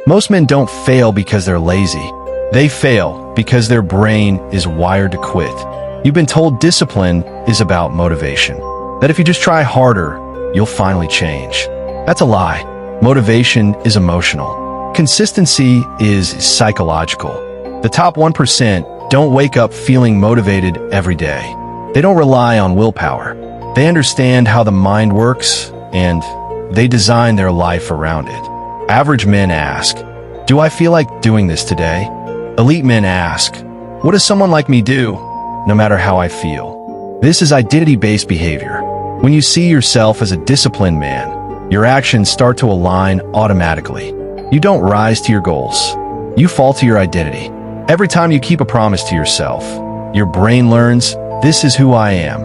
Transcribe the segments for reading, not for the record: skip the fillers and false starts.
Most men don't fail because they're lazy. They fail because their brain is wired to quit. You've been told discipline is about motivation, that if you just try harder, you'll finally change. That's a lie. Motivation is emotional. Consistency is psychological. The top 1% don't wake up feeling motivated every day. They don't rely on willpower. They understand how the mind works, and they design their life around it. Average men ask, "Do I feel like doing this today?" Elite men ask, "What does someone like me do, no matter how I feel?" This is identity-based behavior. When you see yourself as a disciplined man, your actions start to align automatically. You don't rise to your goals. You fall to your identity. Every time you keep a promise to yourself, your brain learns, "This is who I am."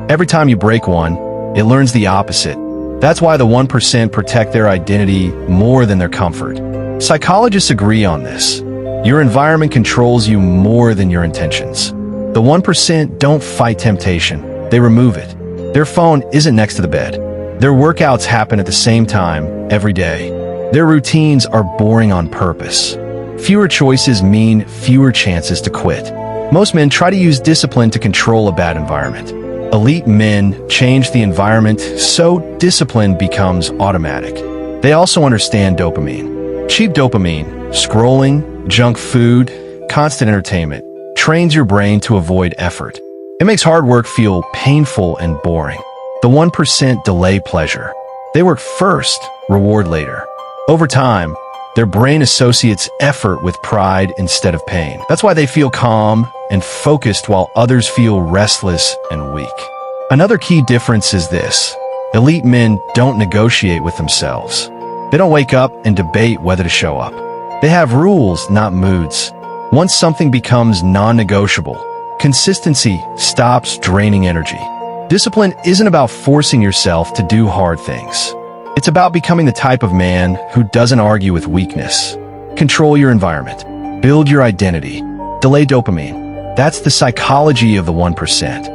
Every time you break one, it learns the opposite. That's why the 1% protect their identity more than their comfort. Psychologists agree on this. Your environment controls you more than your intentions. The 1% don't fight temptation, they remove it. Their phone isn't next to the bed. Their workouts happen at the same time every day. Their routines are boring on purpose. Fewer choices mean fewer chances to quit. Most men try to use discipline to control a bad environment. Elite men change the environment so discipline becomes automatic. They also understand dopamine. Cheap dopamine, scrolling, junk food, constant entertainment, trains your brain to avoid effort. It makes hard work feel painful and boring. The 1% delay pleasure. They work first, reward later. Over time, their brain associates effort with pride instead of pain. That's why they feel calm and focused while others feel restless and weak. Another key difference is this. Elite men don't negotiate with themselves. They don't wake up and debate whether to show up. They have rules, not moods. Once something becomes non-negotiable, consistency stops draining energy. Discipline isn't about forcing yourself to do hard things. It's about becoming the type of man who doesn't argue with weakness. Control your environment. Build your identity. Delay dopamine. That's the psychology of the 1%.